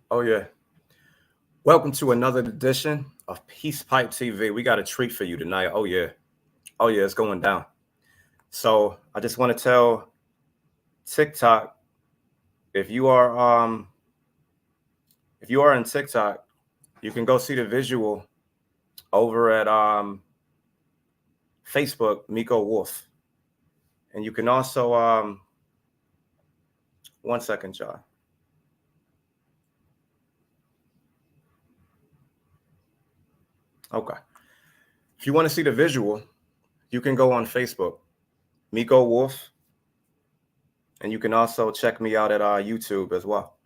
Oh, yeah. Welcome to another edition of Peace Pipe TV. We got a treat for you tonight. Oh, yeah. Oh, yeah. It's going down. So I just want to tell TikTok if you are in TikTok, you can go see the visual over at Facebook, Micco Wolf. And you can also 1 second, John. Okay. If you want to see the visual, you can go on Facebook, Micco Wolf, and you can also check me out at YouTube as well.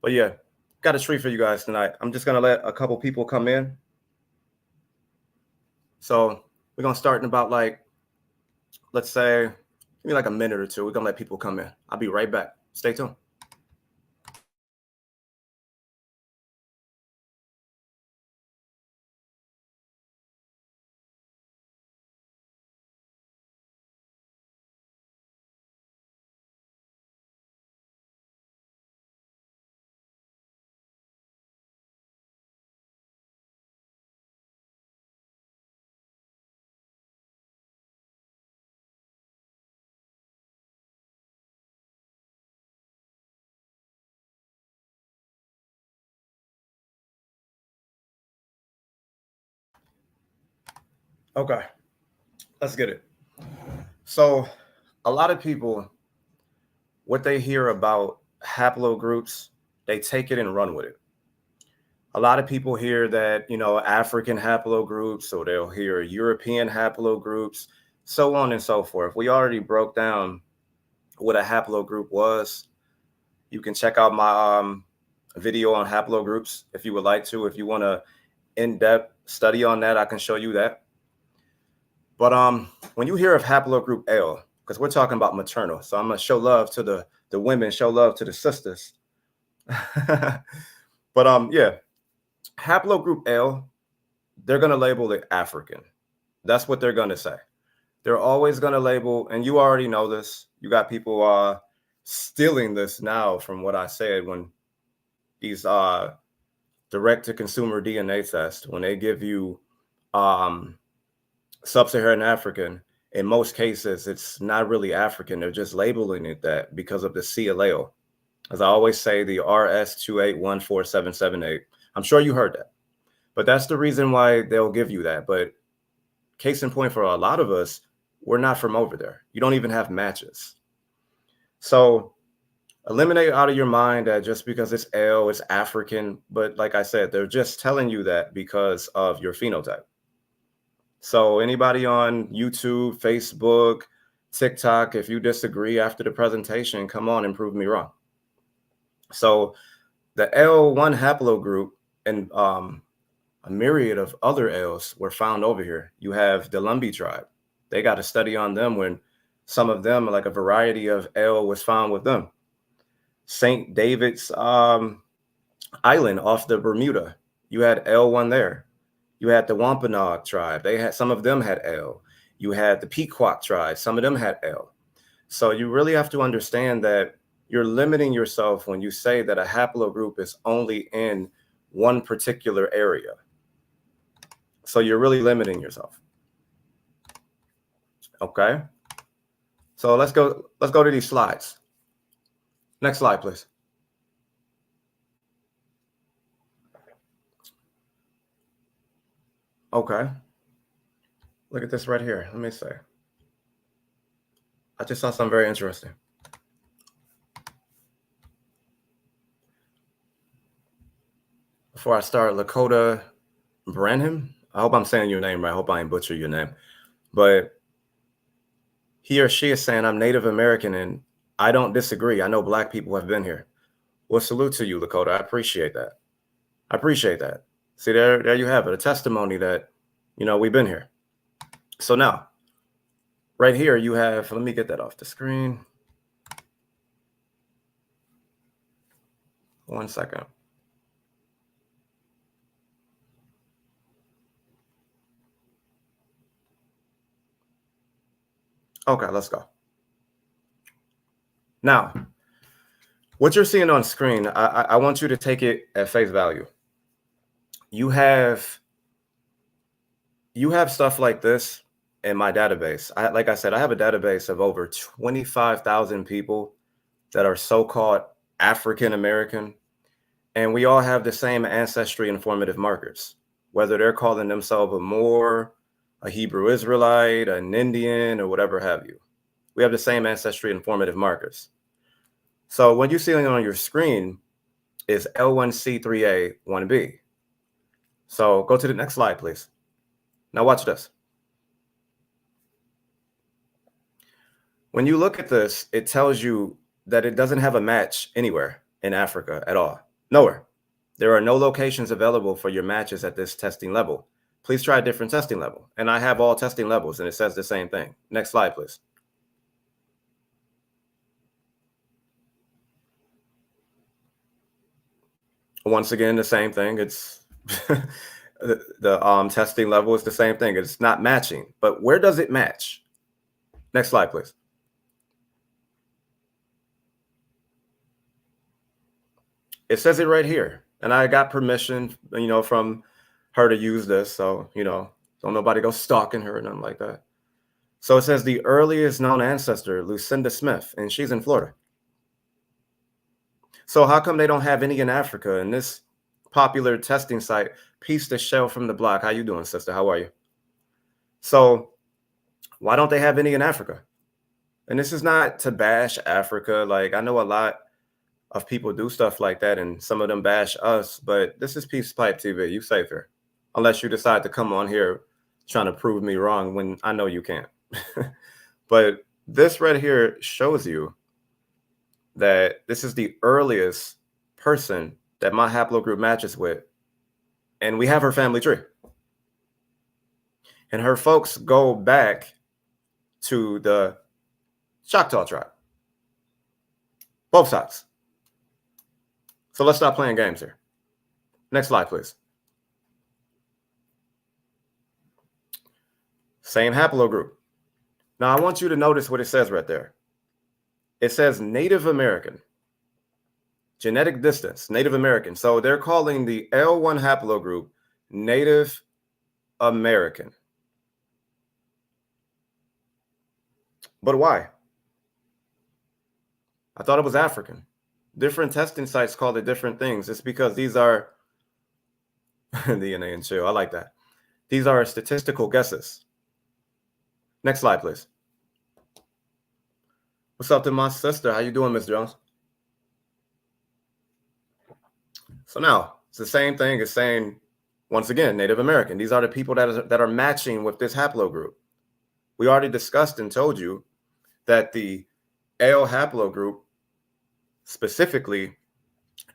But yeah, got a treat for you guys tonight. I'm just gonna let a couple people come in. So we're gonna start in about let's say, give me like a minute or two. We're gonna let people come in. I'll be right back. Stay tuned. Okay, let's get it. So a lot of people, what they hear about haplogroups, they take it and run with it. A lot of people hear that, African haplogroups, or they'll hear European haplogroups, so on and so forth. We already broke down what a haplogroup was. You can check out my video on haplogroups if you would like to. If you want to in-depth study on that, I can show you that. But when you hear of haplogroup L, because we're talking about maternal, so I'm gonna show love to the women, show love to the sisters. But yeah, haplogroup L, they're gonna label it African. That's what they're gonna say. They're always gonna label, and you already know this. You got people stealing this now from what I said when these direct to consumer DNA tests, when they give you sub-Saharan African, in most cases it's not really African. They're just labeling it that because of the C allele. As I always say, the RS2814778. I'm sure you heard that, but that's the reason why they'll give you that. But case in point, for a lot of us, we're not from over there. You don't even have matches. So eliminate out of your mind that just because it's L, it's African. But like I said, they're just telling you that because of your phenotype. So anybody on YouTube, Facebook, TikTok, if you disagree after the presentation, come on and prove me wrong. So the L1 haplogroup and a myriad of other L's were found over here. You have the Lumbee tribe. They got a study on them when some of them, like a variety of L, was found with them. St. David's Island off the Bermuda, you had L1 there. You had the Wampanoag tribe. Some of them had L. You had the Pequot tribe. Some of them had L. So you really have to understand that you're limiting yourself when you say that a haplogroup is only in one particular area. So you're really limiting yourself. Okay. So let's go to these slides. Next slide, please. Okay. Look at this right here. Let me see. I just saw something very interesting. Before I start, Lakota Branham. I hope I'm saying your name right. I hope I ain't butcher your name. But he or she is saying I'm Native American, and I don't disagree. I know Black people have been here. Well, salute to you, Lakota. I appreciate that. I appreciate that. See, there you have it, a testimony that, we've been here. So now, right here, you have, let me get that off the screen. 1 second. Okay, let's go. Now, What you're seeing on screen, I want you to take it at face value. You have stuff like this in my database. Like I said, I have a database of over 25,000 people that are so-called African American, and we all have the same ancestry informative markers, whether they're calling themselves a Moor, a Hebrew Israelite, an Indian, or whatever have you. We have the same ancestry informative markers. So what you see on your screen is L1C3A 1B. So go to the next slide, please. Now watch this. When you look at this, it tells you that it doesn't have a match anywhere in Africa at all. Nowhere. There are no locations available for your matches at this testing level. Please try a different testing level. And I have all testing levels, and it says the same thing. Next slide, please. Once again, the same thing. It's the testing level is the same thing. It's not matching. But where does it match? Next slide, please. It says it right here. And I got permission, from her to use this. So, don't nobody go stalking her or nothing like that. So it says the earliest known ancestor, Lucinda Smith, and she's in Florida. So how come they don't have any in Africa? And this popular testing site, Piece the Shell from the Block. How you doing, sister? How are you? So why don't they have any in Africa? And this is not to bash Africa. Like, I know a lot of people do stuff like that, and some of them bash us, but this is Peace Pipe TV. You safe here. Unless you decide to come on here trying to prove me wrong when I know you can't. But this right here shows you that this is the earliest person that my haplogroup matches with. And we have her family tree. And her folks go back to the Choctaw tribe. Both sides. So let's stop playing games here. Next slide, please. Same haplogroup. Now, I want you to notice what it says right there. It says Native American. Genetic distance, Native American. So they're calling the L1 haplogroup Native American. But why? I thought it was African. Different testing sites call it different things. It's because these are DNA and chill. I like that. These are statistical guesses. Next slide, please. What's up to my sister? How you doing, Ms. Jones? So now it's the same thing as saying, once again, Native American. These are the people that are matching with this haplogroup. We already discussed and told you that the L haplogroup, specifically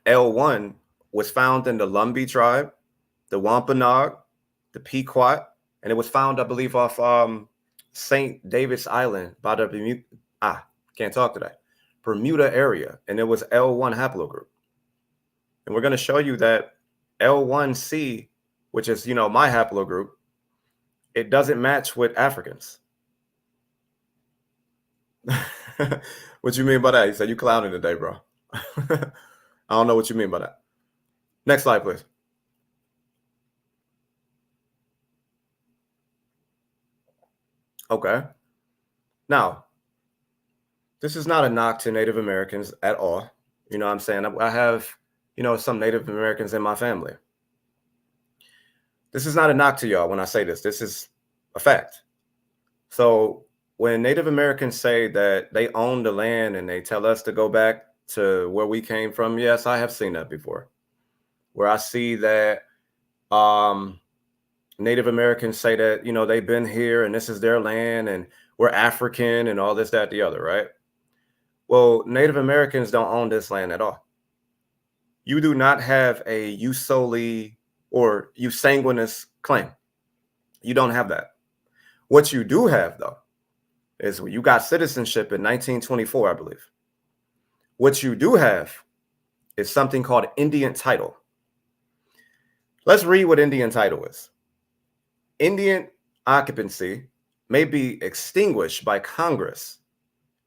L1, was found in the Lumbee tribe, the Wampanoag, the Pequot, and it was found, I believe, off St. David's Island by the Bermuda area, and it was L1 haplogroup. And we're going to show you that L1C, which is, my haplogroup, it doesn't match with Africans. What you mean by that? You said you clowning today, bro. I don't know what you mean by that. Next slide, please. Okay. Now, this is not a knock to Native Americans at all. You know what I'm saying? I have, some Native Americans in my family. This is not a knock to y'all when I say this. This is a fact. So when Native Americans say that they own the land and they tell us to go back to where we came from, yes, I have seen that before. Where I see that Native Americans say that, they've been here and this is their land and we're African and all this, that, the other, right? Well, Native Americans don't own this land at all. You do not have a jus soli or jus sanguinis claim. You don't have that. What you do have, though, is you got citizenship in 1924, I believe. What you do have is something called Indian title. Let's read what Indian title is. Indian occupancy may be extinguished by Congress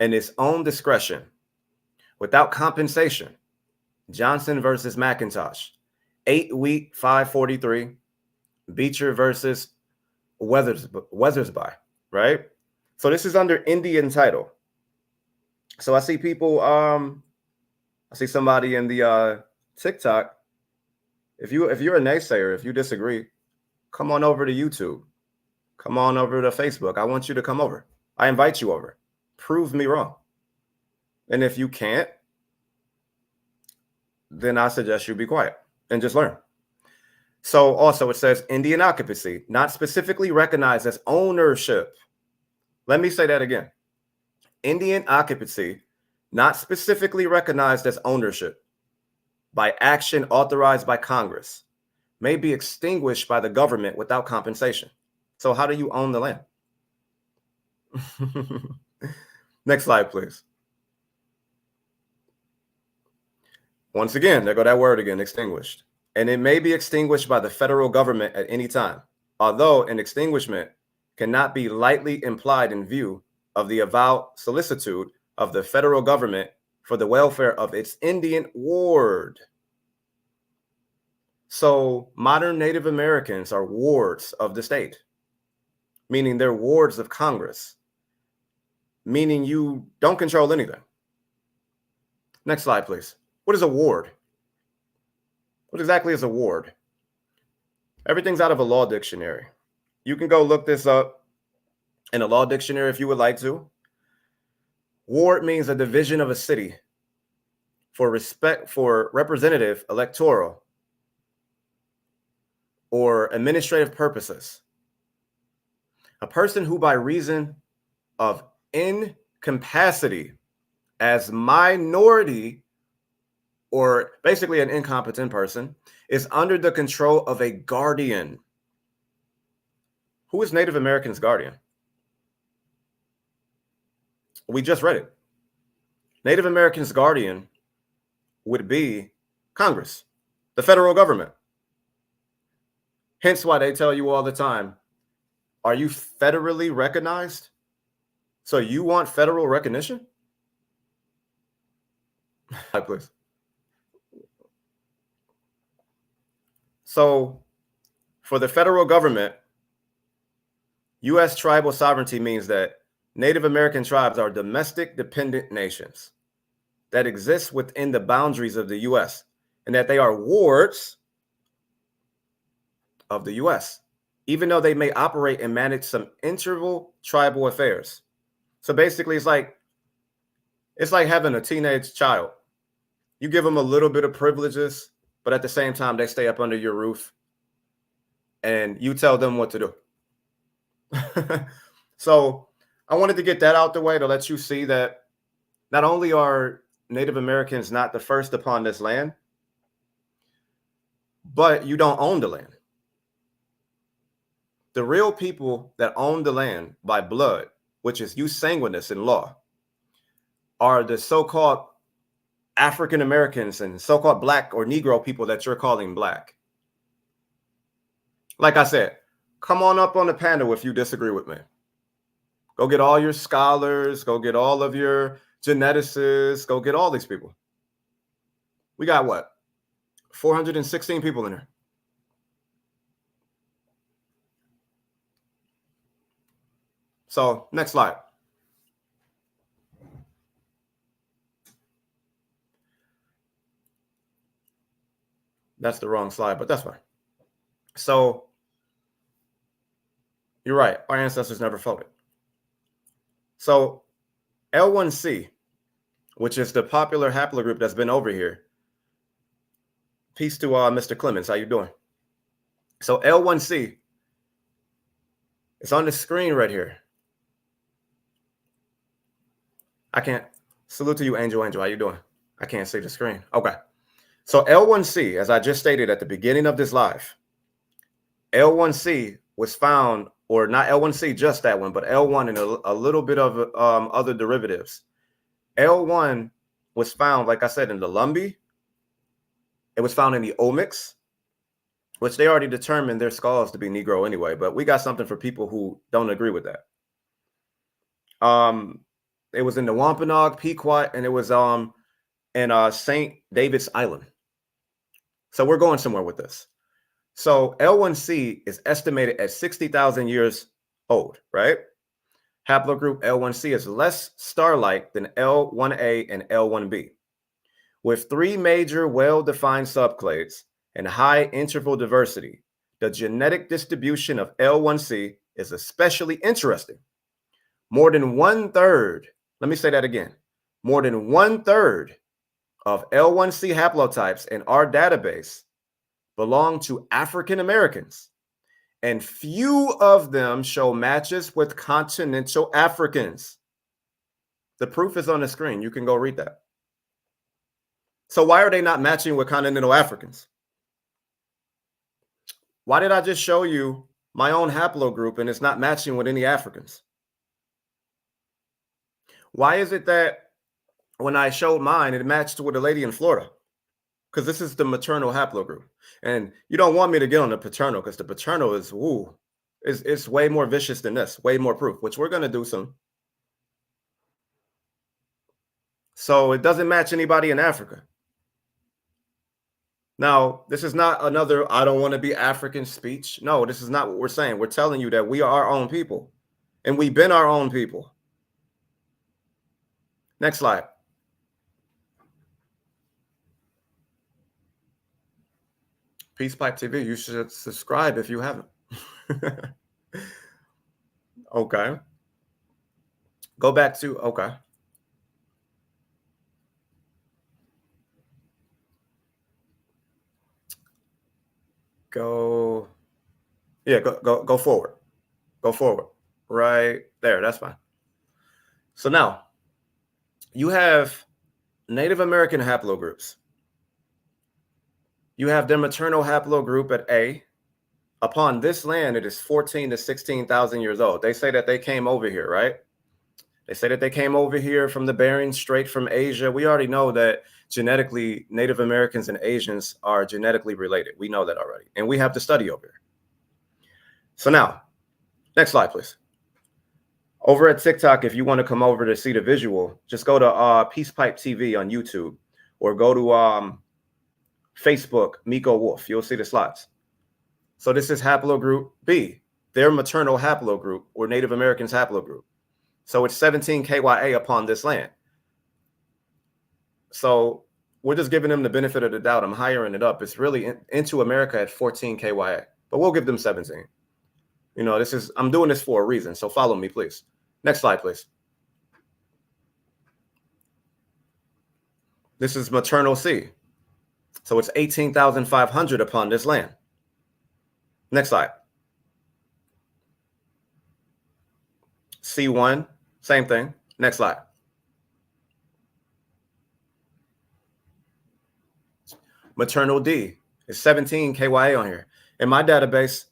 in its own discretion without compensation. Johnson versus McIntosh, 8 wheat, 543. Beecher versus Weathersby, right? So this is under Indian title. So I see people, I see somebody in the TikTok. If you're a naysayer, if you disagree, come on over to YouTube. Come on over to Facebook. I want you to come over. I invite you over. Prove me wrong. And if you can't, then I suggest you be quiet and just learn. So also it says Indian occupancy, not specifically recognized as ownership. Let me say that again. Indian occupancy, not specifically recognized as ownership by action authorized by Congress, may be extinguished by the government without compensation. So how do you own the land? Next slide, please. Once again, there go that word again, extinguished. And it may be extinguished by the federal government at any time, although an extinguishment cannot be lightly implied in view of the avowed solicitude of the federal government for the welfare of its Indian ward. So modern Native Americans are wards of the state, meaning they're wards of Congress, meaning you don't control anything. Next slide, please. What is a ward? What exactly is a ward? Everything's out of a law dictionary. You can go look this up in a law dictionary if you would like to. Ward means a division of a city for representative, electoral, or administrative purposes. A person who by reason of incapacity as minority, or basically an incompetent person, is under the control of a guardian. Who is Native Americans' guardian? We just read it. Native Americans' guardian would be Congress, the federal government. Hence why they tell you all the time, are you federally recognized? So you want federal recognition? Please. So for the federal government, U.S. tribal sovereignty means that Native American tribes are domestic dependent nations that exist within the boundaries of the U.S. and that they are wards of the U.S., even though they may operate and manage some integral tribal affairs. So basically, it's like having a teenage child. You give them a little bit of privileges, but at the same time, they stay up under your roof and you tell them what to do. So I wanted to get that out the way to let you see that not only are Native Americans not the first upon this land, but you don't own the land. The real people that own the land by blood, which is jus sanguinis in law, are the so-called African Americans and so-called Black or Negro people that you're calling Black. Like I said, come on up on the panel if you disagree with me. Go get all your scholars, go get all of your geneticists, go get all these people. We got what? 416 people in here. So next slide. That's the wrong slide, but that's fine. So you're right. Our ancestors never voted. So L1C, which is the popular haplogroup that's been over here. Peace to Mr. Clemens. How you doing? So L1C, it's on the screen right here. I can't. Salute to you, Angel. Angel, how you doing? I can't see the screen. Okay. So L1C, as I just stated at the beginning of this live, L1C was found, or not L1C, just that one, but L1 and a little bit of other derivatives. L1 was found, like I said, in the Lumbee. It was found in the Olmecs, which they already determined their skulls to be Negro anyway, but we got something for people who don't agree with that. It was in the Wampanoag, Pequot, and it was and St. David's Island. So we're going somewhere with this. So L1C is estimated at 60,000 years old, right? Haplogroup L1C is less star-like than L1A and L1B. With three major well-defined subclades and high interval diversity, the genetic distribution of L1C is especially interesting. More than 1/3, let me say that again, more than 1/3 of L1C haplotypes in our database belong to African Americans, and few of them show matches with continental Africans. The proof is on the screen. You can go read that. So why are they not matching with continental Africans? Why did I just show you my own haplogroup and it's not matching with any Africans? Why is it that when I showed mine, it matched with a lady in Florida? Because this is the maternal haplogroup. And you don't want me to get on the paternal because the paternal is, it's way more vicious than this, way more proof, which we're going to do soon. So it doesn't match anybody in Africa. Now, this is not another I don't want to be African speech. No, this is not what we're saying. We're telling you that we are our own people, and we've been our own people. Next slide. Peace Pipe TV. You should subscribe if you haven't. Okay. Go back to, okay. Go, yeah, go forward. Go forward. Right there. That's fine. So now you have Native American haplogroups. You have their maternal haplogroup at A. Upon this land, it is 14 to 16,000 years old. They say that they came over here, right? They say that they came over here from the Bering Strait from Asia. We already know that genetically Native Americans and Asians are genetically related. We know that already. And we have the study over here. So now, next slide, please. Over at TikTok, if you want to come over to see the visual, just go to Peace Pipe TV on YouTube or go to Facebook, Micco Wolf. You'll see the slides. So this is haplogroup B, their maternal haplogroup or Native Americans haplogroup. So it's 17 KYA upon this land. So we're just giving them the benefit of the doubt. I'm hiring it up. It's really into America at 14 KYA, but we'll give them 17. You know, I'm doing this for a reason. So follow me, please. Next slide, please. This is maternal C. So it's 18,500 upon this land. Next slide. C1, same thing. Next slide. Maternal D is 17 KYA on here. In my database,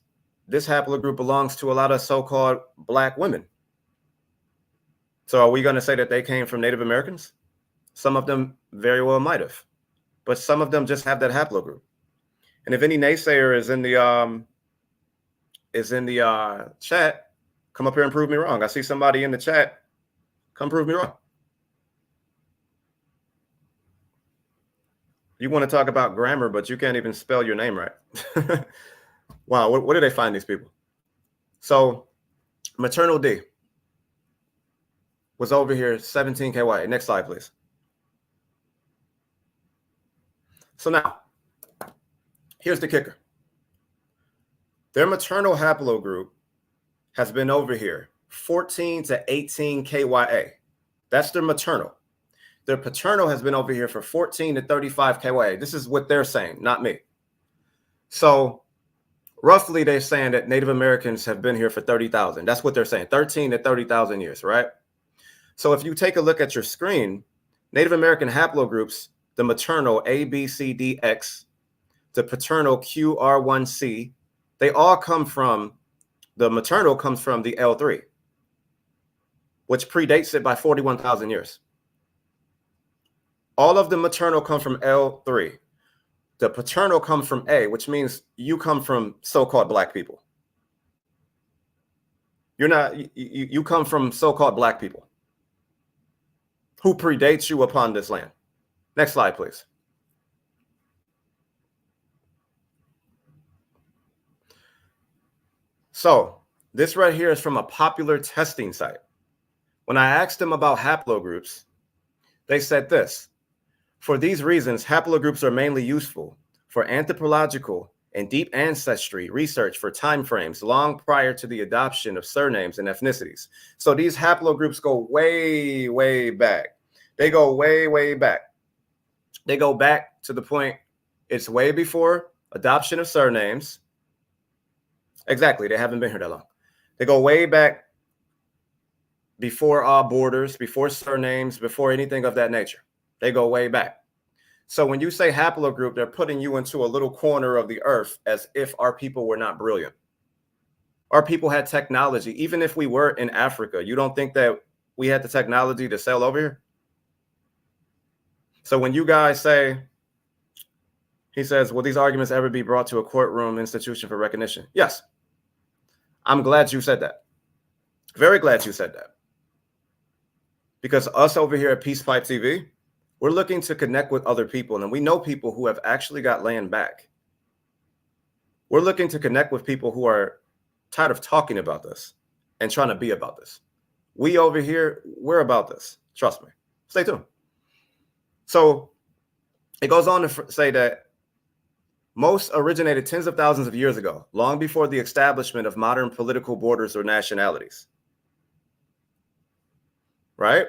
this haplogroup belongs to a lot of so-called Black women. So are we going to say that they came from Native Americans? Some of them very well might have, but some of them just have that haplogroup. And if any naysayer is in the chat, come up here and prove me wrong. I see somebody in the chat. Come prove me wrong. You want to talk about grammar, but you can't even spell your name right. Wow, where do they find these people? So maternal D was over here, 17 KY. Next slide, please. So now, here's the kicker. Their maternal haplogroup has been over here, 14 to 18 KYA. That's their maternal. Their paternal has been over here for 14 to 35 KYA. This is what they're saying, not me. So roughly they're saying that Native Americans have been here for 30,000. That's what they're saying, 13 to 30,000 years, right? So if you take a look at your screen, Native American haplogroups, the maternal A, B, C, D, X, the paternal Q, R, 1, C, they all come from, the maternal comes from the L3, which predates it by 41,000 years. All of the maternal come from L3. The paternal comes from A, which means you come from so-called Black people. You come from so-called Black people who predates you upon this land. Next slide, please. So this right here is from a popular testing site. When I asked them about haplogroups, they said this: for these reasons, haplogroups are mainly useful for anthropological and deep ancestry research for timeframes long prior to the adoption of surnames and ethnicities. So these haplogroups go way, way back. They go way, way back. They go back to the point, it's way before adoption of surnames. Exactly, they haven't been here that long. They go way back before borders, before surnames, before anything of that nature. They go way back. So when you say haplogroup, they're putting you into a little corner of the earth as if our people were not brilliant. Our people had technology. Even if we were in Africa, you don't think that we had the technology to sail over here? So when you guys say, he says, will these arguments ever be brought to a courtroom institution for recognition? Yes. I'm glad you said that. Very glad you said that. Because us over here at Peace Pipe TV, we're looking to connect with other people, and we know people who have actually got land back. We're looking to connect with people who are tired of talking about this and trying to be about this. We over here, we're about this. Trust me. Stay tuned. So it goes on to say that most originated tens of thousands of years ago, long before the establishment of modern political borders or nationalities. Right?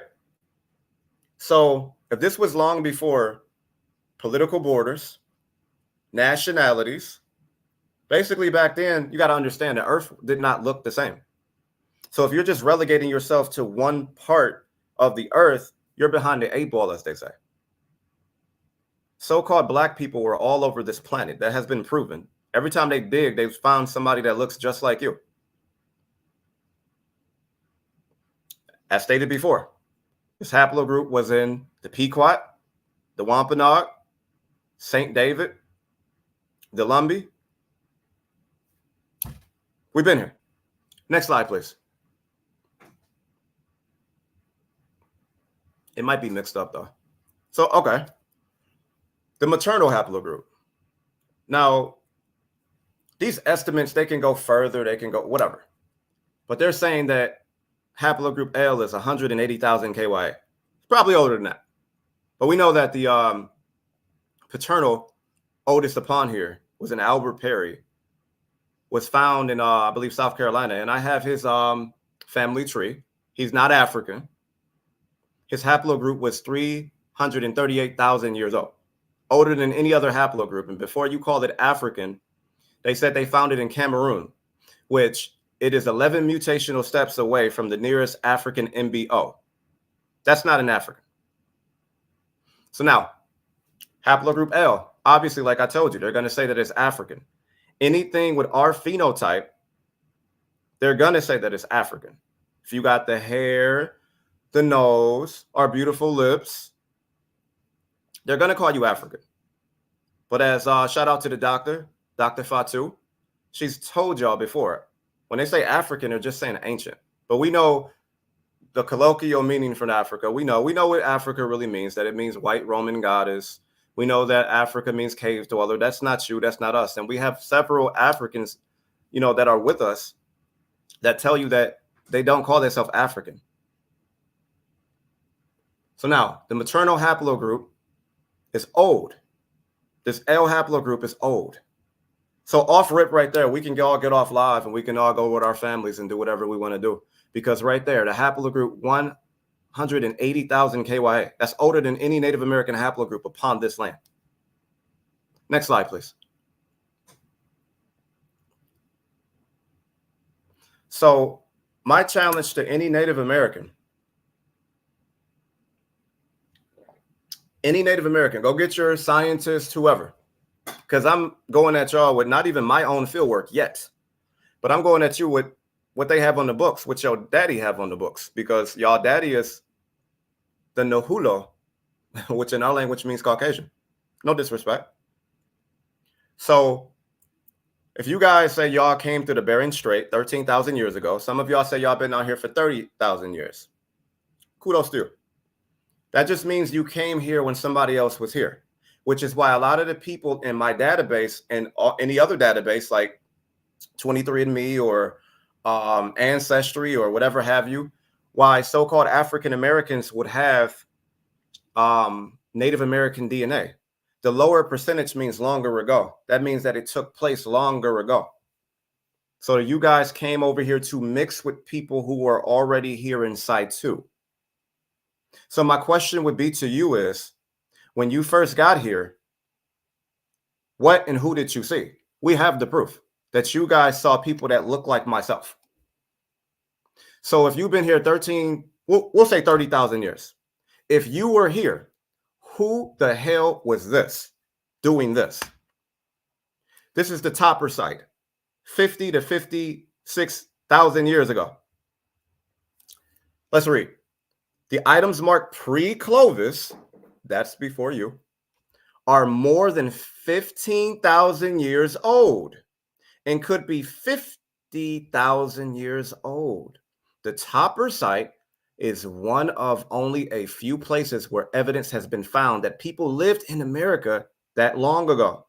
So if this was long before political borders, nationalities, basically back then, you got to understand that Earth did not look the same. So if you're just relegating yourself to one part of the Earth, you're behind the eight ball, as they say. So-called Black people were all over this planet. That has been proven. Every time they dig, they've found somebody that looks just like you. As stated before, this haplogroup was in the Pequot, the Wampanoag, St. David, the Lumbee. We've been here. Next slide, please. It might be mixed up, though. So, okay. The maternal haplogroup. Now, these estimates, they can go further, they can go whatever. But they're saying that haplogroup L is 180,000 KYA. It's probably older than that. But we know that the paternal oldest upon here was an Albert Perry, was found in, I believe, South Carolina. And I have his family tree. He's not African. His haplogroup was 338,000 years old, older than any other haplogroup. And before you called it African, they said they found it in Cameroon, which it is 11 mutational steps away from the nearest African MBO. That's not an African. So now, haplogroup L, obviously, like I told you, they're going to say that it's African. Anything with our phenotype, they're going to say that it's African. If you got the hair, the nose, our beautiful lips, they're going to call you African. But as shout out to the doctor, Dr. Fatu, she's told y'all before, when they say African, they're just saying ancient. But we know the colloquial meaning from Africa. We know what Africa really means, that it means white Roman goddess. We know that Africa means cave dweller. That's not you. That's not us. And we have several Africans, that are with us that tell you that they don't call themselves African. So now the maternal haplogroup is old. This L haplogroup is old. So off rip right there, we can all get off live and we can all go with our families and do whatever we want to do. Because right there, the haplogroup 180,000 KYA. That's older than any Native American haplogroup upon this land. Next slide, please. So my challenge to any Native American, go get your scientist, whoever, because I'm going at y'all with not even my own field work yet, but I'm going at you with what they have on the books, what your daddy have on the books, because y'all daddy is the Nahulo, which in our language means Caucasian. No disrespect. So if you guys say y'all came through the Bering Strait 13,000 years ago, some of y'all say y'all been out here for 30,000 years. Kudos to you. That just means you came here when somebody else was here, which is why a lot of the people in my database and any other database like 23andMe or Ancestry or whatever have you, why so-called African Americans would have Native American DNA. The lower percentage means longer ago. That means that it took place longer ago. So you guys came over here to mix with people who were already here inside too. So my question would be to you is, when you first got here, what and who did you see? We have the proof that you guys saw people that look like myself. So if you've been here 13, we'll say 30,000 years. If you were here, who the hell was this doing this? This is the topper site, 50 to 56,000 years ago. Let's read. The items marked pre-Clovis, that's before you, are more than 15,000 years old and could be 50,000 years old. The topper site is one of only a few places where evidence has been found that people lived in America that long ago.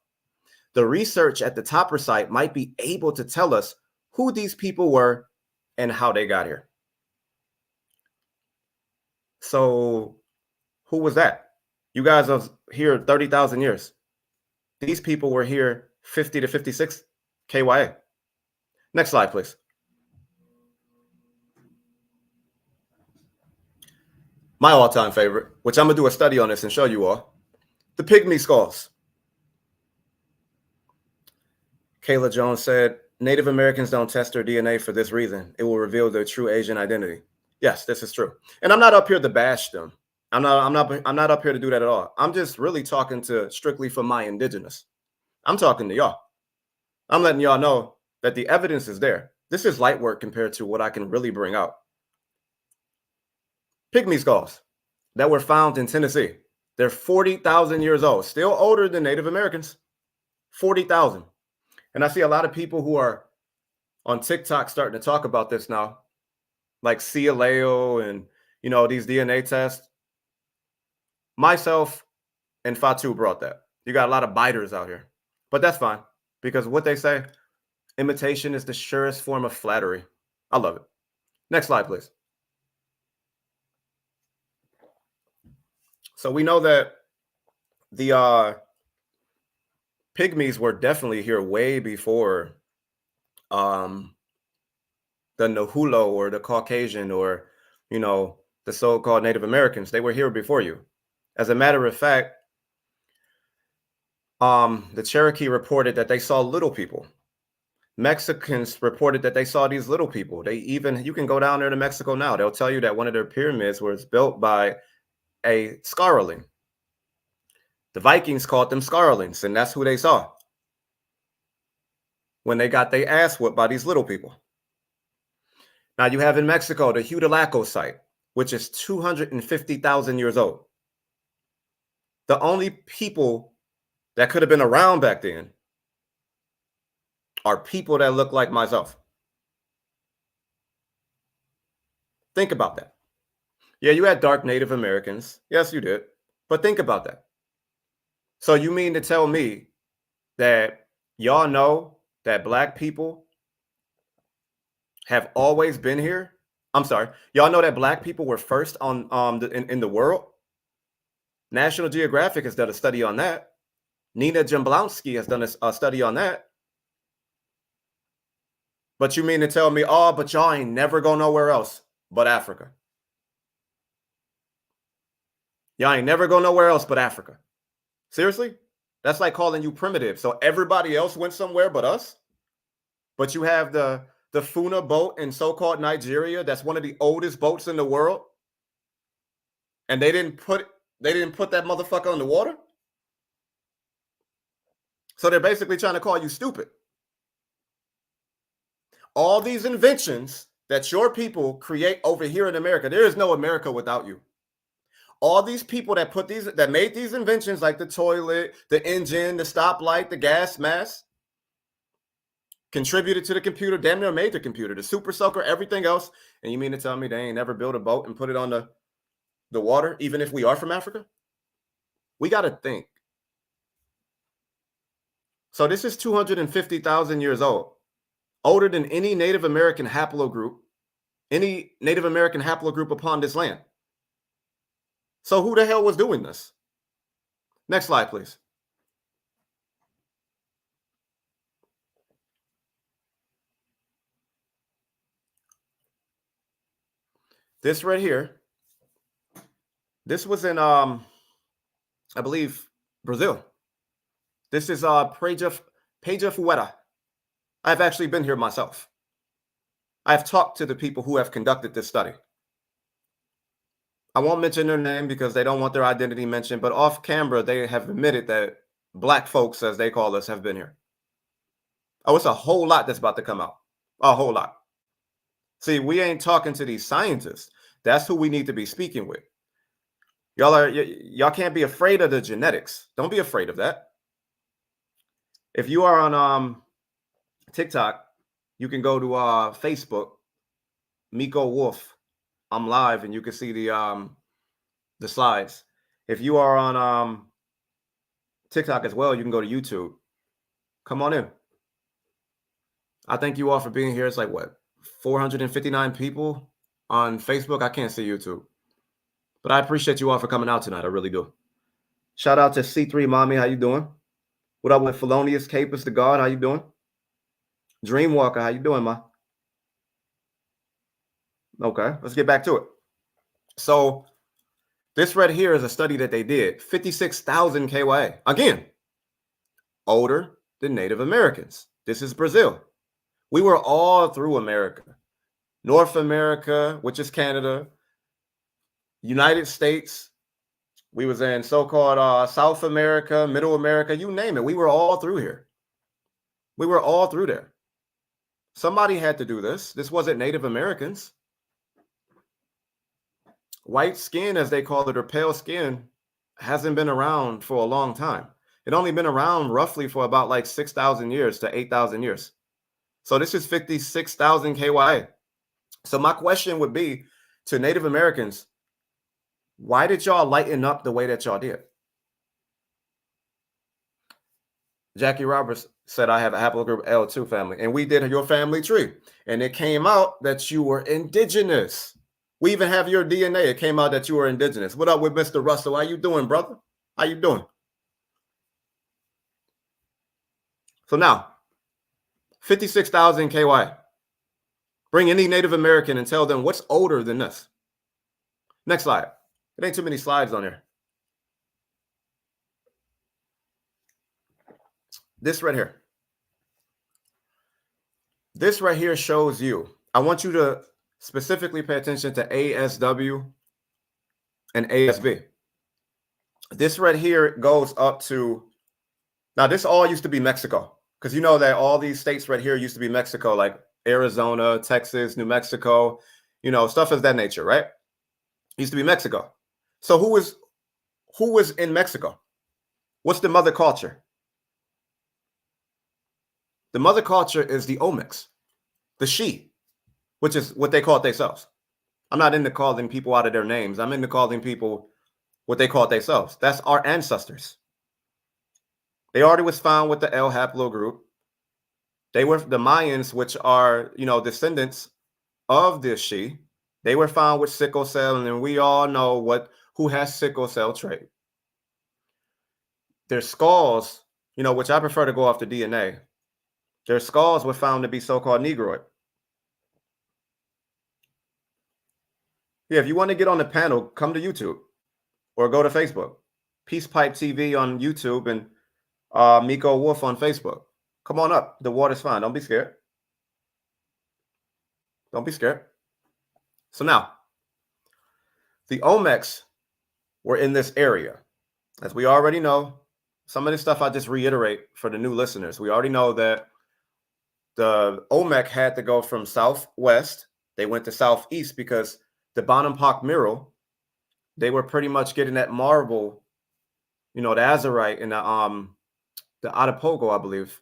The research at the topper site might be able to tell us who these people were and how they got here. So who was that? You guys are here 30,000 years. These people were here 50 to 56 KYA. Next slide, please. My all-time favorite, which I'm going to do a study on this and show you all, the Pygmy skulls. Kayla Jones said, Native Americans don't test their DNA for this reason. It will reveal their true Asian identity. Yes, this is true. And I'm not up here to bash them. I'm not up here to do that at all. I'm just really talking to strictly for my indigenous. I'm talking to y'all. I'm letting y'all know that the evidence is there. This is light work compared to what I can really bring out. Pygmy skulls that were found in Tennessee. They're 40,000 years old, still older than Native Americans. 40,000. And I see a lot of people who are on TikTok starting to talk about this now, like CLAO and, you know, these DNA tests. Myself and Fatu brought that. You got a lot of biters out here, but that's fine because what they say, imitation is the surest form of flattery. I love it. Next slide, please. So we know that the Pygmies were definitely here way before the Nahulo or the Caucasian or, you know, the so-called Native Americans. They were here before you. As a matter of fact, the Cherokee reported that they saw little people. Mexicans reported that they saw these little people. They even, you can go down there to Mexico now. They'll tell you that one of their pyramids was built by a Scarling. The Vikings called them Scarlings, and that's who they saw when they got their ass whooped by these little people. Now you have in Mexico the Hudalaco site, which is 250,000 years old. The only people that could have been around back then are people that look like myself. Think about that. Yeah, you had dark Native Americans. Yes, you did. But think about that. So you mean to tell me that y'all know that Black people have always been here? I'm sorry. Y'all know that Black people were first on in the world? National Geographic has done a study on that. Nina Jablonski has done a study on that. But you mean to tell me, oh, but y'all ain't never go nowhere else but Africa. Y'all ain't never go nowhere else but Africa. Seriously? That's like calling you primitive. So everybody else went somewhere but us? But you have the Funa boat in so-called Nigeria. That's one of the oldest boats in the world. And they didn't put that motherfucker on the water? So they're basically trying to call you stupid. All these inventions that your people create over here in America, there is no America without you. All these people that made these inventions, like the toilet, the engine, the stoplight, the gas mask, contributed to the computer, damn near made the computer, the super soaker, everything else. And you mean to tell me they ain't never built a boat and put it on the the water, even if we are from Africa? We got to think. So this is 250,000 years old, older than any Native American haplogroup, upon this land. So who the hell was doing this? Next slide, please. This right here, this was in, I believe, Brazil. This is Peja Fueta. I've actually been here myself. I've talked to the people who have conducted this study. I won't mention their name because they don't want their identity mentioned, but off camera, they have admitted that Black folks, as they call us, have been here. Oh, it's a whole lot that's about to come out. A whole lot. See, we ain't talking to these scientists. That's who we need to be speaking with. Y'all can't be afraid of the genetics. Don't be afraid of that. If you are on TikTok, you can go to Facebook, Micco Wolf. I'm live, and you can see the slides. If you are on TikTok as well, you can go to YouTube. Come on in. I thank you all for being here. It's like, what, 459 people on Facebook? I can't see YouTube. But I appreciate you all for coming out tonight. I really do. Shout out to C3 Mommy. How you doing? What up with Felonious Capus the God? How you doing? Dreamwalker, how you doing, ma? Okay, let's get back to it. So this right here is a study that they did. 56,000 KYA. Again, older than Native Americans. This is Brazil. We were all through America. North America, which is Canada. United States. We was in so-called South America, Middle America, you name it. We were all through here. We were all through there. Somebody had to do this. This wasn't Native Americans. White skin, as they call it, or pale skin, hasn't been around for a long time. It only been around roughly for about like 6,000 years to 8,000 years. So this is 56,000 KYA. So my question would be to Native Americans, why did y'all lighten up the way that y'all did? Jackie Roberts said, I have a haplogroup L2 family, and we did your family tree. And it came out that you were indigenous. We even have your DNA. It came out that you were indigenous. What up with Mr. Russell? How you doing, brother? How you doing? So now, 56,000 KY. Bring any Native American and tell them what's older than this. Next slide. It ain't too many slides on there. This right here. This right here shows you. I want you to specifically pay attention to ASW and ASB. This right here goes up to, now this all used to be Mexico, because you know that all these states right here used to be Mexico, like Arizona, Texas, New Mexico, you know, stuff of that nature, right? Used to be Mexico. So who was in Mexico? What's the mother culture? The mother culture is the Olmecs, the she, which is what they call it themselves. I'm not into calling people out of their names. I'm into calling people what they call it themselves. That's our ancestors. They already was found with the L haplogroup. They were the Mayans, which are, you know, descendants of this she. They were found with sickle cell, and then we all know who has sickle cell trait. Their skulls, you know, which I prefer to go off the DNA. Their skulls were found to be so-called Negroid. Yeah, if you want to get on the panel, come to YouTube or go to Facebook. Peace Pipe TV on YouTube and Micco Wolf on Facebook. Come on up. The water's fine. Don't be scared. Don't be scared. So now, the Olmecs were in this area. As we already know, some of this stuff I just reiterate for the new listeners. We already know that the Olmec had to go from southwest. They went to southeast because the Bonaparte mural, they were pretty much getting that marble, you know, the azurite and the Otopogo, I believe,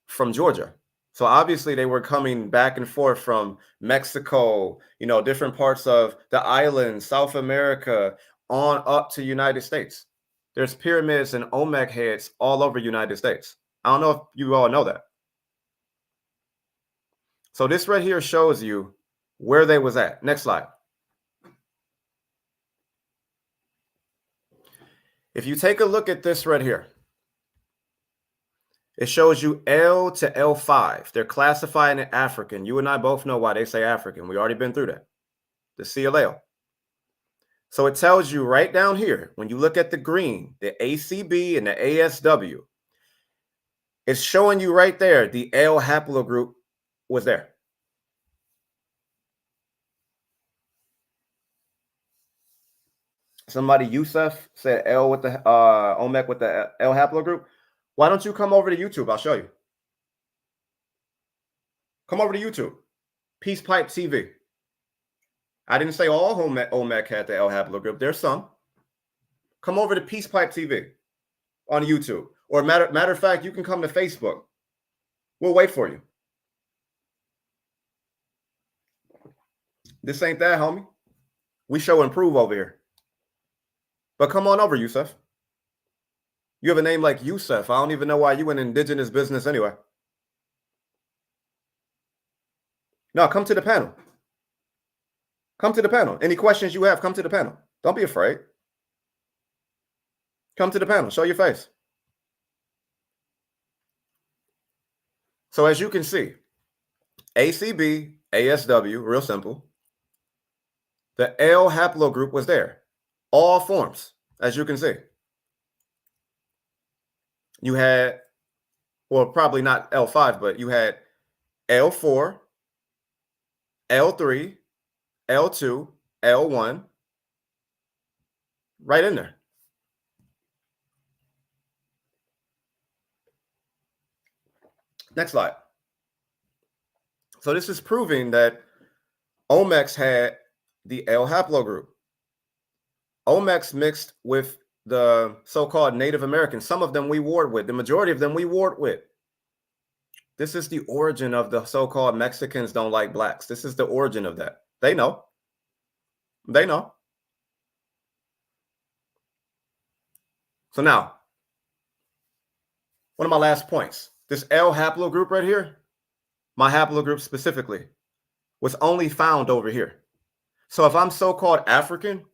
from Georgia. So obviously they were coming back and forth from Mexico, different parts of the islands, South America, on up to United States. There's pyramids and Olmec heads all over United States. I don't know if you all know that. So this right here shows you where they was at. Next slide. If you take a look at this right here, it shows you L to L5. They're classifying it African. You and I both know why they say African. We already been through that. The CLL. So it tells you right down here, when you look at the green, the ACB and the ASW, it's showing you right there the L haplogroup was there. Somebody, Yusuf, said L with the Olmec with the L haplogroup. Why don't you come over to YouTube? I'll show you. Come over to YouTube. Peace Pipe TV. I didn't say all Olmec had the L haplogroup. There's some. Come over to Peace Pipe TV on YouTube. Or matter of fact, you can come to Facebook. We'll wait for you. This ain't that, homie. We show and prove over here. But come on over, Yusuf. You have a name like Yusuf. I don't even know why you in indigenous business anyway. No, come to the panel. Come to the panel. Any questions you have, come to the panel. Don't be afraid. Come to the panel. Show your face. So as you can see, ACB, ASW, real simple. The L haplogroup was there. All forms, as you can see. You had, well, probably not L5, but you had L4, L3, L2, L1, right in there. Next slide. So this is proving that Olmecs had the L haplogroup. Olmecs mixed with the so-called Native Americans. Some of them we warred with. The majority of them we warred with. This is the origin of the so-called Mexicans don't like blacks. This is the origin of that. They know. They know. So now, one of my last points. This L haplogroup right here, my haplogroup specifically, was only found over here. So if I'm so-called African,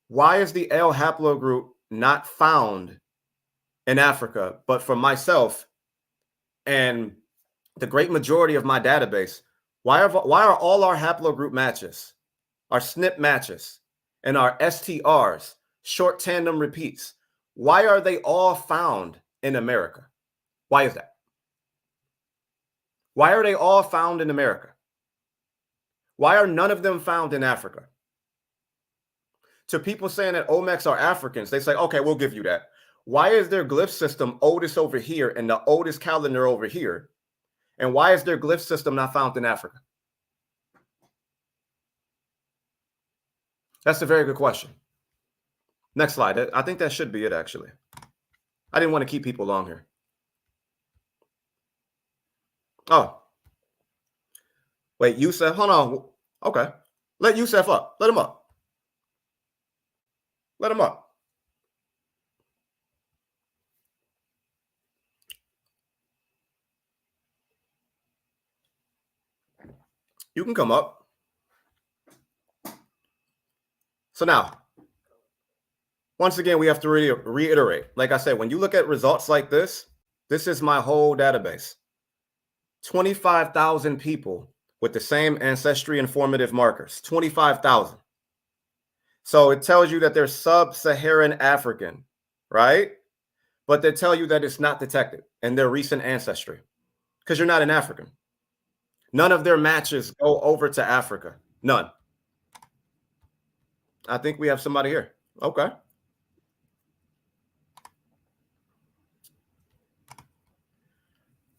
why is the L haplogroup not found in Africa, but for myself and the great majority of my database? Why are all our haplogroup matches, our SNP matches, and our STRs, short tandem repeats, why are they all found in America? Why is that? Why are they all found in America? Why are none of them found in Africa? To people saying that Olmecs are Africans, they say, okay, we'll give you that. Why is their glyph system oldest over here and the oldest calendar over here? And why is their glyph system not found in Africa? That's a very good question. Next slide. I think that should be it, actually. I didn't want to keep people long here. Oh. Wait, Yusuf, hold on. Okay. Let Yusuf up. Let him up. Let him up. You can come up. So now, once again, we have to reiterate. Like I said, when you look at results like this, this is my whole database. 25,000 people with the same ancestry informative markers. 25,000. So it tells you that they're sub-Saharan African, right? But they tell you that it's not detected in their recent ancestry because you're not an African. None of their matches go over to Africa. None. I think we have somebody here. Okay.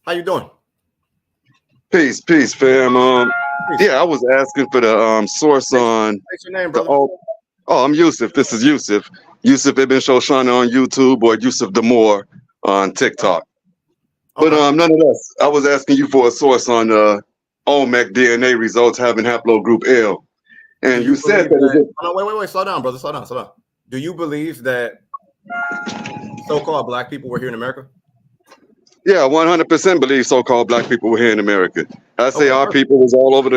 How you doing? Peace, fam. Yeah, I was asking for the source on. What's your name, brother? I'm Yusuf. This is Yusuf. Yusuf Ibn Shoshana on YouTube or Yusuf Damore on TikTok. But Okay. nonetheless, I was asking you for a source on Olmec DNA results having haplogroup L, Do and you you said believe that is that? it. Oh, no, wait, slow down, brother, slow down, slow down. Do you believe that so-called black people were here in America? Yeah, 100% believe so-called black people were here in America. I say Okay, our perfect. people was all over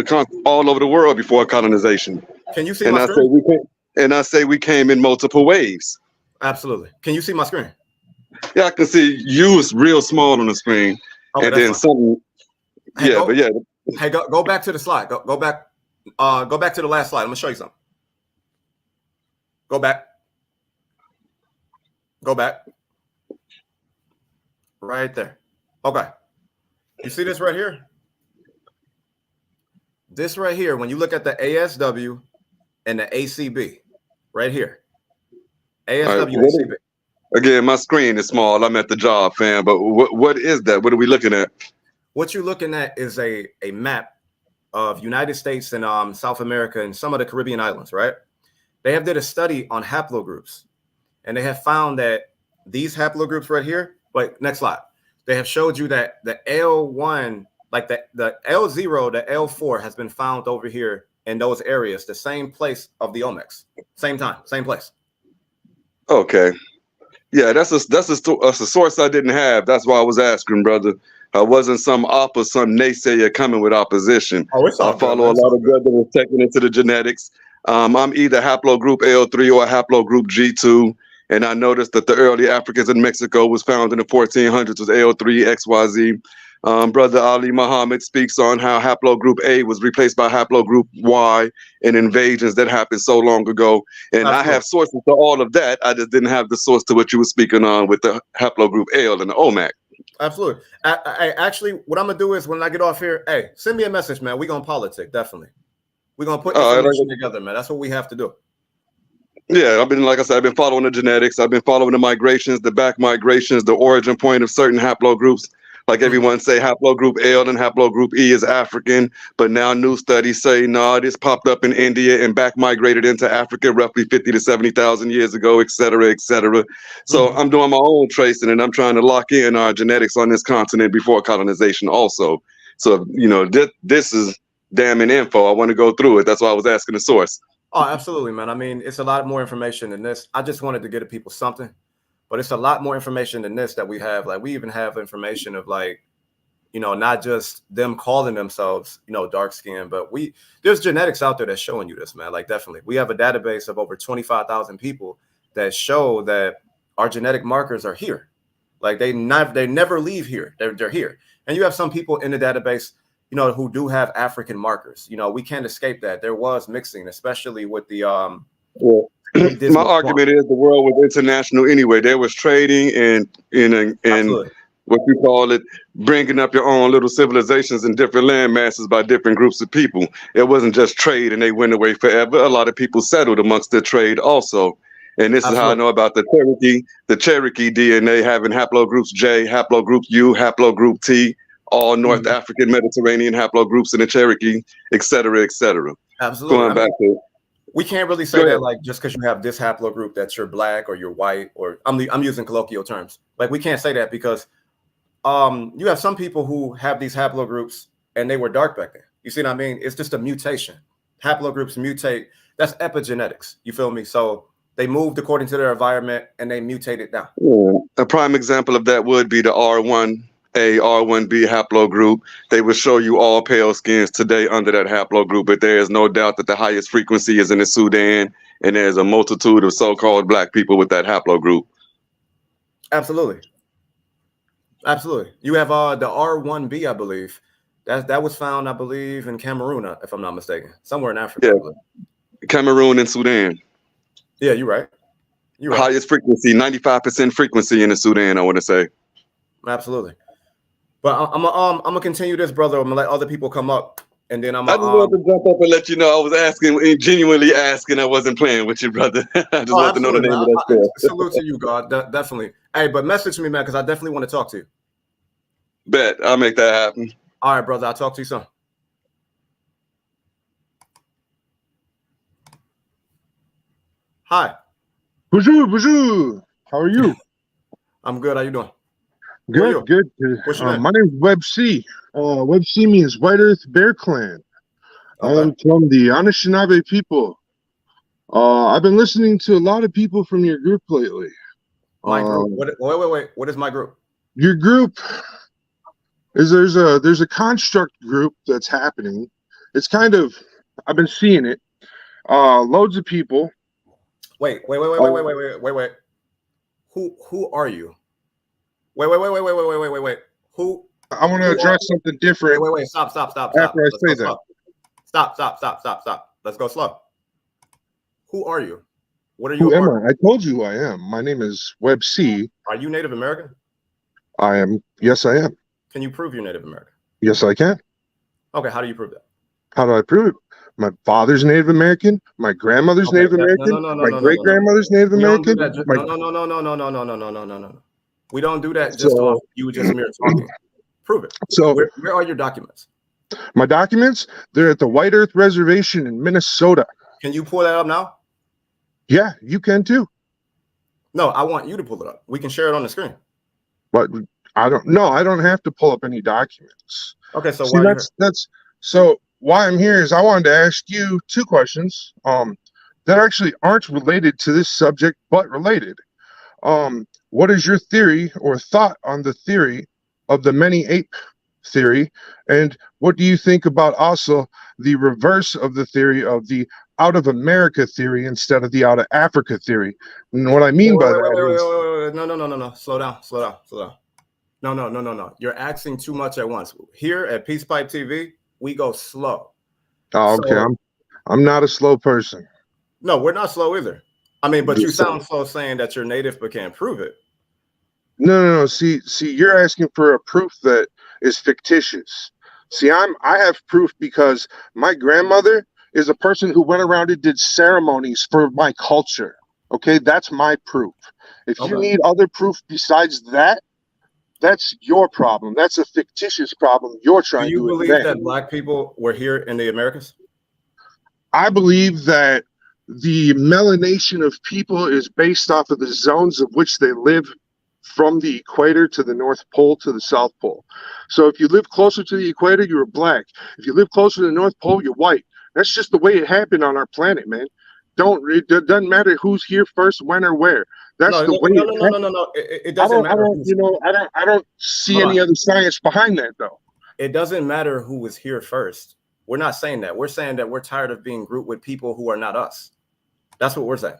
the world before colonization, Can you see and my I say screen? we came in multiple waves. Absolutely. Can you see my screen? Yeah, I can see you is real small on the screen, Okay, and that's then fine. something. Hey, Yeah, but yeah, go back to the slide. Go back. Go back to the last slide. I'm gonna show you something. Go back. Go back. Right there. Okay. You see this right here? This right here, when you look at the ASW and the ACB, right here. all right. ASW, ACB. Again, my screen is small. I'm at the job, fam. But what is that? What are we looking at? What you're looking at is a map of United States and South America and some of the Caribbean islands, right? They have did a study on haplogroups, and they have found that these haplogroups right here, like next slide, they have showed you that the L1, like the L0, the L4 has been found over here in those areas, the same place of the Olmecs, same time, same place. Okay. Yeah, that's a source I didn't have. That's why I was asking, brother. I wasn't some some naysayer coming with opposition. Oh, it's I all good, man. follow a It's lot all of good. brothers taking into the genetics. I'm either haplogroup L3 or haplogroup G2, and I noticed that the early Africans in Mexico was found in the 1400s was L3 XYZ. Brother Ali Muhammad speaks on how haplogroup A was replaced by haplogroup Y in invasions that happened so long ago. And I Absolutely. have sources to all of that. I just didn't have the source to what you were speaking on with the haplogroup L and the OMAC. Absolutely. Actually, what I'm gonna do is when I get off here, hey, send me a message, man. We're gonna politic, definitely. We're gonna put information together, man. That's what we have to do. Yeah, like I said, I've been following the genetics. I've been following the migrations, the back migrations, the origin point of certain haplogroups. Like everyone say, haplogroup L and haplogroup E is African, but now new studies say, no, this popped up in India and back migrated into Africa roughly 50 to 70,000 years ago, et cetera, et cetera. So I'm doing my own tracing and I'm trying to lock in our genetics on this continent before colonization also. So, this is damning info. I want to go through it. That's why I was asking the source. Oh, absolutely, man. I mean, it's a lot more information than this. I just wanted to get to people something, but it's a lot more information than this that we have. Like, we even have information of like, not just them calling themselves, dark skin, but there's genetics out there that's showing you this, man. Like, definitely. We have a database of over 25,000 people that show that our genetic markers are here. Like, they never leave here. They're here. And you have some people in the database who do have African markers. We can't escape that. There was mixing, especially with the My argument is the world was international anyway. There was trading and what you call it, bringing up your own little civilizations in different land masses by different groups of people. It wasn't just trade and they went away forever. A lot of people settled amongst the trade also. And this is how I know about the Cherokee DNA having haplogroups J, haplogroup U, haplogroup T, all North African Mediterranean haplogroups in the Cherokee, et cetera, et cetera. Absolutely. Going back to we can't really say that like just because you have this haplogroup that you're black or you're white, or I'm using colloquial terms. Like, we can't say that because you have some people who have these haplogroups and they were dark back then. You see what I mean? It's just a mutation. Haplogroups mutate. That's epigenetics. You feel me? So they moved according to their environment and they mutated down. Yeah. A prime example of that would be the R1A, R1B haplogroup. They would show you all pale skins today under that haplogroup, but there is no doubt that the highest frequency is in the Sudan, and there's a multitude of so-called black people with that haplogroup. Absolutely. Absolutely. You have the R1B, I believe. That was found, I believe, in Cameroon, if I'm not mistaken, somewhere in Africa. Yeah, Cameroon and Sudan. Yeah, you're right. You're right. Highest frequency, 95% frequency in the Sudan, I want to say. Absolutely. But I'm gonna continue this, brother. I'm gonna let other people come up, and then I just wanted to jump up and let you know I was asking, genuinely asking. I wasn't playing with you, brother. I just want to know the name of that store. Salute to you, God. Definitely. Hey, but message me, man, because I definitely want to talk to you. Bet. I'll make that happen. All right, brother. I'll talk to you soon. Hi. Bonjour, bonjour. How are you? I'm good. How you doing? Who are you? Good. What's your name? My name is Web C. Web C means White Earth Bear Clan. Okay. I'm from the Anishinaabe people. I've been listening to a lot of people from your group lately. My group. Wait. What is my group? Your group is there's a construct group that's happening. It's kind of, I've been seeing it. Loads of people. Wait. Who are you? Wait. Who? I want to address something different. Wait. Stop. After I say that. Stop. Let's go slow. Who are you? What are you? Who am I? I told you who I am. My name is Web C. Are you Native American? I am. Yes, I am. Can you prove you're Native American? Yes, I can. Okay, how do you prove that? How do I prove it? My father's Native American. My grandmother's Native American. My great grandmother's Native American. No. We don't do that just off you just mere talking. Prove it. So where are your documents? My documents, they're at the White Earth Reservation in Minnesota. Can you pull that up now? Yeah, you can too. No, I want you to pull it up. We can share it on the screen. But I don't have to pull up any documents. Okay, so why I'm here is I wanted to ask you two questions that actually aren't related to this subject, but related. What is your theory or thought on the theory of the many ape theory? And what do you think about also the reverse of the theory of the out of America theory instead of the out of Africa theory? And what I mean by that is... No. Slow down. No. You're asking too much at once. Here at Peace Pipe TV, we go slow. Oh, okay. So, I'm not a slow person. No, we're not slow either. I mean, but you sound slow saying that you're native but can't prove it. No. See, you're asking for a proof that is fictitious. See, I have proof because my grandmother is a person who went around and did ceremonies for my culture. Okay, that's my proof. If you need other proof besides that, that's your problem. That's a fictitious problem you're trying to invent. Do you believe that Black people were here in the Americas? I believe that the melanation of people is based off of the zones of which they live, from the equator to the North Pole to the South Pole. So if you live closer to the equator, you're black. If you live closer to the North Pole, you're white. That's just the way it happened on our planet, man. It doesn't matter who's here first, when, or where. That's the way. No. It doesn't matter. I don't see any other science behind that, though. It doesn't matter who was here first. We're not saying that. We're saying that we're tired of being grouped with people who are not us. That's what we're saying.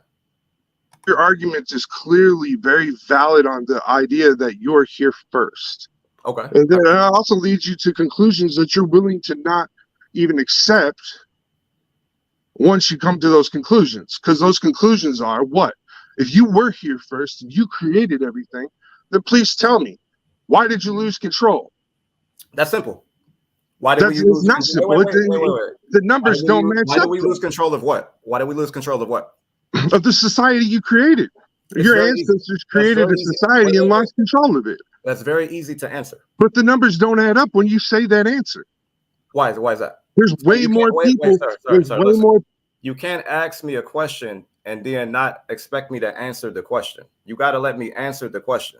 Your argument is clearly very valid on the idea that you're here first. Okay. And then it also leads you to conclusions that you're willing to not even accept once you come to those conclusions. Because those conclusions are what? If you were here first and you created everything, then please tell me, why did you lose control? That's simple. Why did we lose control? Wait. The numbers don't match up. Why did we lose control of what? Why did we lose control of what? Of the society you created. Your ancestors created a society and lost control of it. That's very easy to answer. But the numbers don't add up when you say that answer. Why is that? There's way more people. There's way more. You can't ask me a question and then not expect me to answer the question. You got to let me answer the question.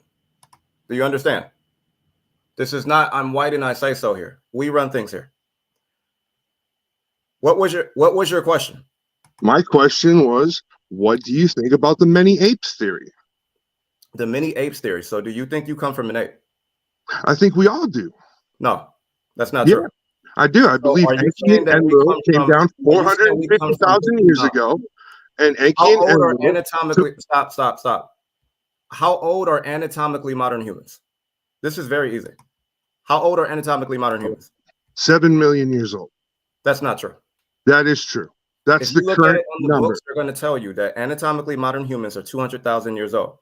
Do you understand? This is not I'm white and I say so here. We run things here. What was your question? My question was, what do you think about the many apes theory? The many apes theory. So do you think you come from an ape? I think we all do. No, that's not true. I do. I believe Enki and Enlil came down 450,000 years ago. And Enki and Enlil anatomically stop. How old are anatomically modern humans? This is very easy. How old are anatomically modern humans? 7 million years old. That's not true. That is true. That's the current number. Books, they're going to tell you that anatomically modern humans are 200,000 years old.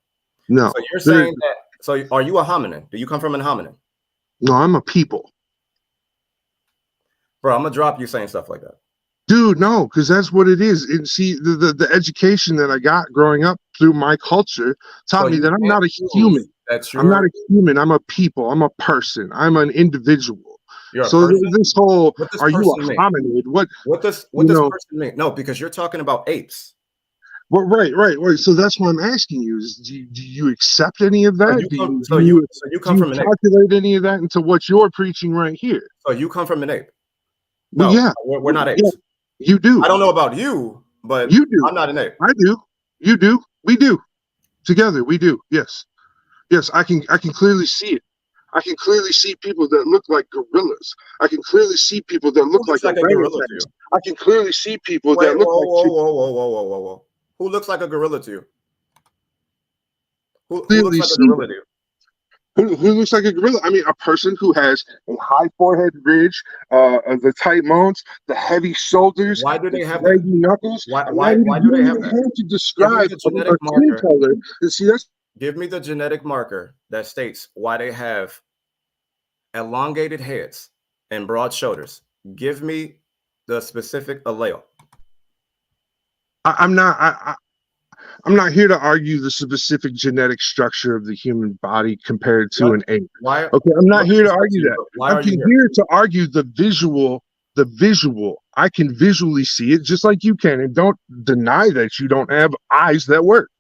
No. So you're saying that. So are you a hominid? Do you come from a hominid? No, I'm a people. Bro, I'm gonna drop you saying stuff like that. Dude, no, because that's what it is. And see, the education that I got growing up through my culture taught me that I'm not a human. I'm not a human. I'm a people. I'm a person. I'm an individual. So this whole, are you a hominid? What does this person mean? No, because you're talking about apes. Well, right. So that's what I'm asking you: is do you accept any of that? So you Do come you from an ape. calculate any of that into what you're preaching right here? So you come from an ape. Well, No, yeah, we're not yeah, apes. you do. I don't know about you, but You do. I'm not an ape. I do. You do. We do. Together, we do. Yes. Yes, I can clearly see it. I can clearly see people that look like gorillas. I can clearly see people that Who look like looks like a gorilla to orangutans. you? I can clearly see people Wait, that look like whoa. Who looks like a gorilla to you? Who looks clearly like a see gorilla to them. you? Who looks like a gorilla? I mean, a person who has a high forehead ridge, the tight moans, the heavy shoulders, Why do the they have that? craggy knuckles. I'm not Why even, do you they don't have even that? have to Give me describe the a genetic skin marker. color. And see, that's Give me the genetic marker that states why they have elongated heads and broad shoulders. Give me the specific allele. I'm not. I'm not here to argue the specific genetic structure of the human body compared to What? an ape. Why? Okay, I'm No not here to disrespect argue you, that. but why I'm are you here? here to argue the visual. The visual. I can visually see it just like you can, and don't deny that you don't have eyes that work,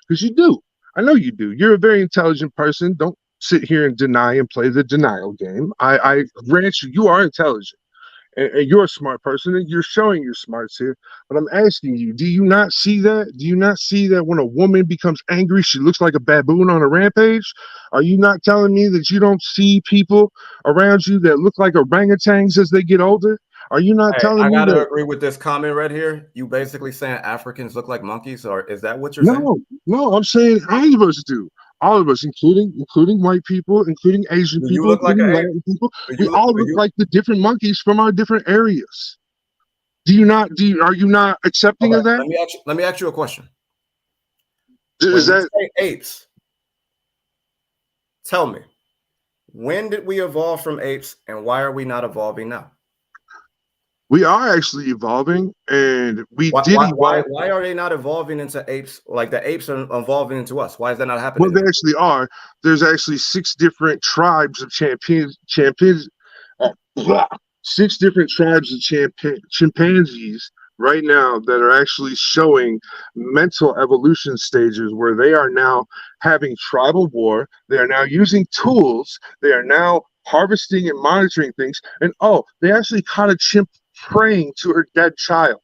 because you do. I know you do. You're a very intelligent person. Don't sit here and deny and play the denial game. I grant you, you are intelligent. And you're a smart person and you're showing your smarts here. But I'm asking you, do you not see that? Do you not see that when a woman becomes angry, she looks like a baboon on a rampage? Are you not telling me that you don't see people around you that look like orangutans as they get older? Are you not Hey, telling I me gotta that? agree with this comment right here. You basically saying Africans look like monkeys, or is that what you're saying? No, I'm saying all of us do. All of us, including white people, including Asian Do you people, look like including an ape? Latin people. Do We you look? all Do look you? like the different monkeys from our different areas. Do you not? Are you not accepting Okay, of that? let me ask you a question. Is When we that say apes, tell me, when did we evolve from apes, and why are we not evolving now? we are actually evolving, and we Why, did why, evolve. why, why are they not evolving into apes like the apes are evolving into us? Why is that not Well, happening they now? actually are. There's actually six different tribes of champions, blah, six different tribes of chimpanzees right now that are actually showing mental evolution stages where they are now having tribal war. They are now using tools. They are now harvesting and monitoring things. And oh, they actually caught a chimp praying to her dead child.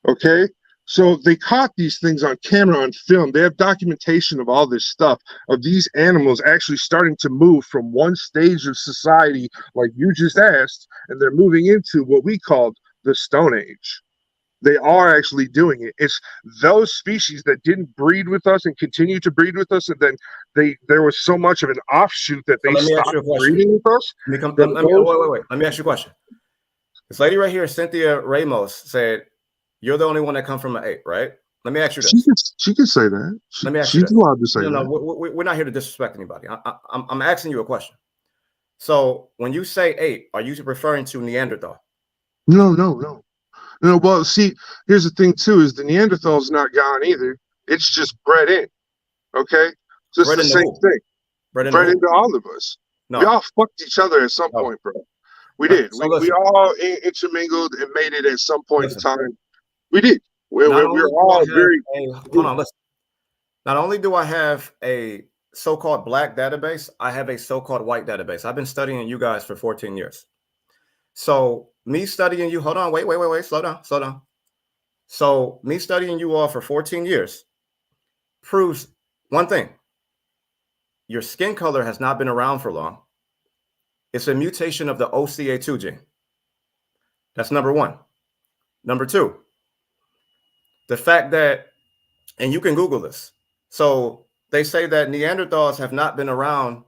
Okay. So they caught these things on camera, on film. They have documentation of all this stuff, of these animals actually starting to move from one stage of society, like you just asked, and they're moving into what we called the Stone Age. They are actually doing it. It's those species that didn't breed with us and continue to breed with us, and then there was so much of an offshoot that So they let me ask stopped you a question. breeding with us. Let me come. That those, Wait. Let me ask you a question. This lady right here, Cynthia Ramos, said, "You're the only one that come from an ape, right?" Let me ask you this. she can say that. Let me ask you She's this. allowed to say No, that. we're not here to disrespect anybody. I'm asking you a question. So when you say ape, are you referring to Neanderthal? No. Well, see, here's the thing too: is the Neanderthal's not gone either. It's just bred in. Okay, just Bred the into same who? thing. Bred into Bred who? into all of us. We No, all fucked each other at some no. point, bro. We did. So We listen, all intermingled and made it at some point in listen. time. We did. Not We're only do I all have very. a hold on, listen. Not only do I have a so-called black database, I have a so-called white database. I've been studying you guys for 14 years. So me studying you, hold on, wait, slow down. So me studying you all for 14 years proves one thing. Your skin color has not been around for long. It's a mutation of the OCA2 gene. That's number one. Number two, the fact that, and you can Google this. So they say that Neanderthals have not been around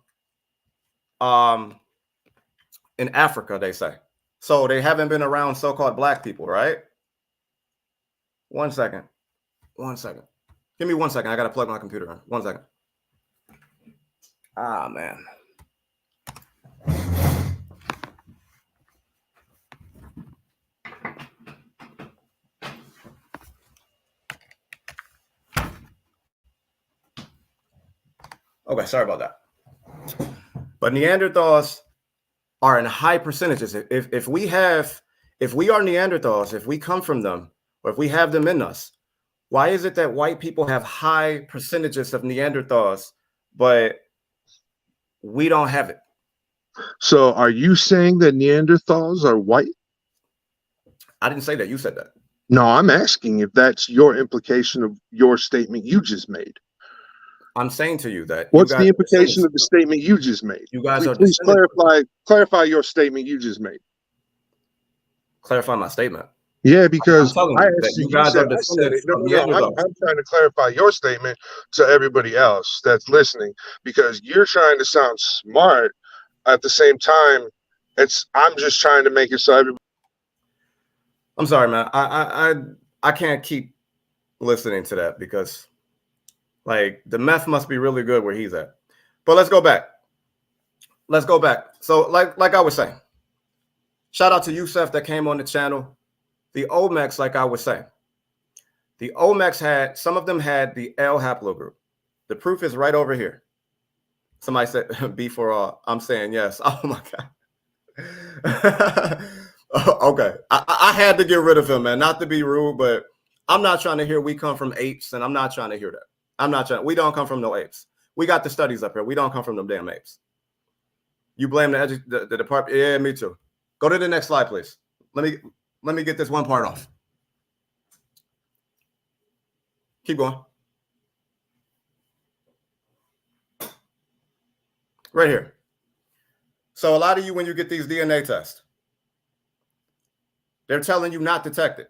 in Africa, they say. So they haven't been around so-called black people, right? 1 second. Give me 1 second. I got to plug my computer in. 1 second. Ah, man. Okay, sorry about that. But Neanderthals are in high percentages. If we are Neanderthals, if we come from them, or if we have them in us, Why is it that white people have high percentages of Neanderthals, but we don't have it? So are you saying that Neanderthals are white? I didn't say that. You said that. No, I'm asking if that's your implication of your statement you just made. I'm saying to you that What's the implication of the statement you just made? You guys are please clarify your statement you just made. Clarify my statement. Yeah, because I asked you, you said I said it. No. I'm trying to clarify your statement to everybody else that's listening, because you're trying to sound smart at the same time. I'm just trying to make it so everybody. I'm sorry, man. I can't keep listening to that because, like, the meth must be really good where he's at. But let's go back. So, like I was saying, shout out to Yusef that came on the channel. The Olmecs, like I was saying, the Olmecs some of them had the L haplogroup. The proof is right over here. Somebody said B for all. I'm saying yes. Oh my God. Okay. I had to get rid of him, man. Not to be rude, but I'm not trying to hear we come from apes, and I'm not trying to hear that. We don't come from no apes. We got the studies up here. We don't come from them damn apes. You blame the department. Yeah, me too. Go to the next slide, please. Let me get this one part off. Keep going. Right here. So a lot of you, when you get these DNA tests, they're telling you not detected.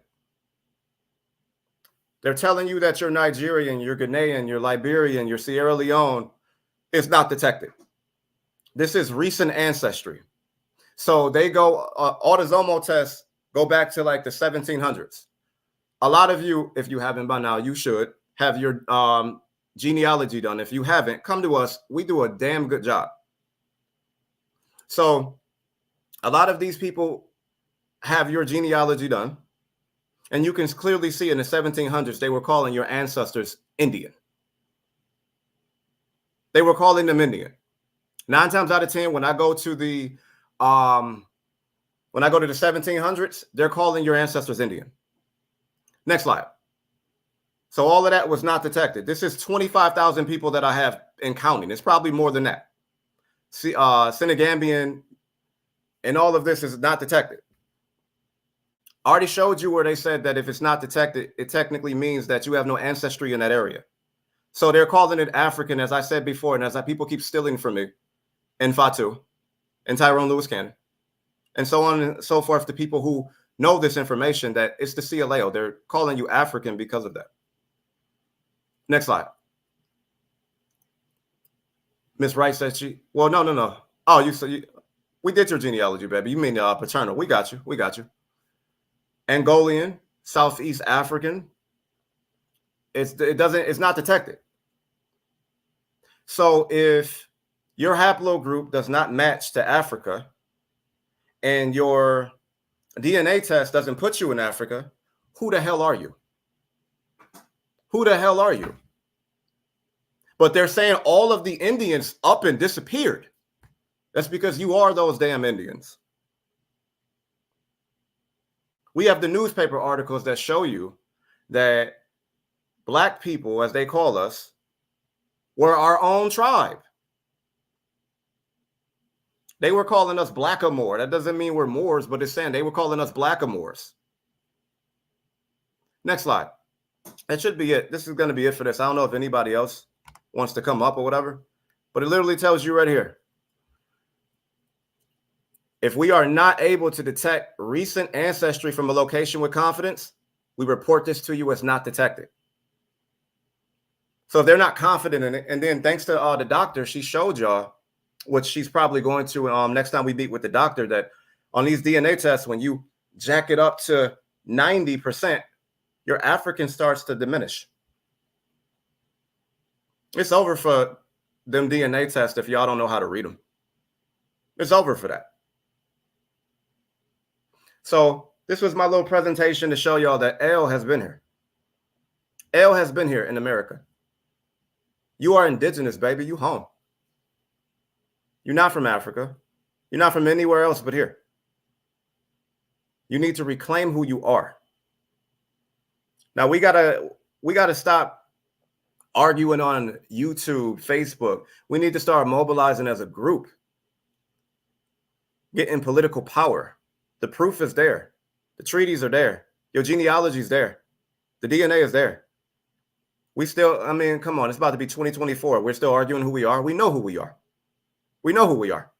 They're telling you that you're Nigerian, you're Ghanaian, you're Liberian, you're Sierra Leone. It's not detected. This is recent ancestry. So they go, autosomal tests go back to like the 1700s. A lot of you, if you haven't by now, you should have your genealogy done. If you haven't, come to us. We do a damn good job. So a lot of these people have your genealogy done. And you can clearly see in the 1700s, they were calling your ancestors Indian. They were calling them Indian. 9 times out of 10, when I go to the 1700s, they're calling your ancestors Indian. Next slide. So all of that was not detected. This is 25,000 people that I have in counting. It's probably more than that. See, Senegambian and all of this is not detected. I already showed you where they said that if it's not detected, it technically means that you have no ancestry in that area. So they're calling it African, as I said before, and as people keep stealing from me, and Fatu, and Tyrone Lewis Cannon, and so on and so forth, to people who know this information, that it's the CLAO. They're calling you African because of that. Next slide. Miss Wright said no. Oh, we did your genealogy, baby. You mean paternal. We got you. Angolian, Southeast African. It's not detected. So if your haplogroup does not match to Africa and your DNA test doesn't put you in Africa, who the hell are you? Who the hell are you? But they're saying all of the Indians up and disappeared. That's because you are those damn Indians. We have the newspaper articles that show you that Black people, as they call us, were our own tribe. They were calling us Blackamoor. That doesn't mean we're Moors, but it's saying they were calling us Blackamoors. Next slide. That should be it. This is going to be it for this. I don't know if anybody else wants to come up or whatever, but it literally tells you right here. If we are not able to detect recent ancestry from a location with confidence, we report this to you as not detected. So if they're not confident in it, and then thanks to the doctor, she showed y'all, which she's probably going to next time we meet with the doctor, that on these DNA tests, when you jack it up to 90%, your African starts to diminish. It's over for them DNA tests if y'all don't know how to read them. It's over for that. So this was my little presentation to show y'all that L has been here. L has been here in America. You are indigenous, baby. You home. You're not from Africa. You're not from anywhere else but here. You need to reclaim who you are. Now we gotta we got to stop arguing on YouTube, Facebook. We need to start mobilizing as a group, getting political power. The proof is there. The treaties are there. Your genealogy is there. The DNA is there. We still, I mean, come on, it's about to be 2024. We're still arguing who we are. We know who we are. We know who we are.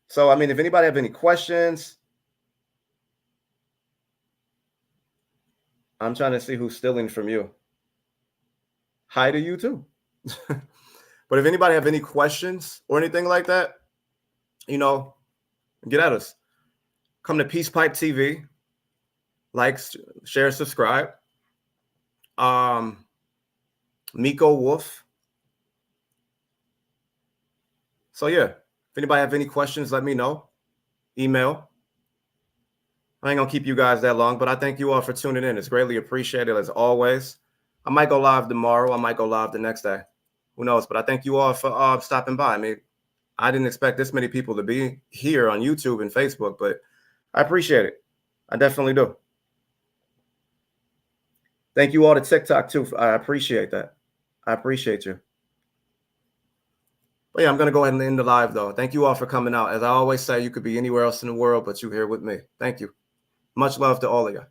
So, I mean, if anybody have any questions, I'm trying to see who's stealing from you. Hi to you too. But if anybody have any questions or anything like that, you know, get at us. Come to Peace Pipe TV. Like, share, subscribe. Micco Wolf. So yeah, if anybody have any questions, let me know. Email. I ain't gonna keep you guys that long, but I thank you all for tuning in. It's greatly appreciated as always. I might go live tomorrow. I might go live the next day. Who knows? But I thank you all for stopping by. I mean, I didn't expect this many people to be here on YouTube and Facebook, but I appreciate it. I definitely do. Thank you all to TikTok too. I appreciate that. I appreciate you. But yeah, I'm going to go ahead and end the live though. Thank you all for coming out. As I always say, you could be anywhere else in the world, but you're here with me. Thank you. Much love to all of you.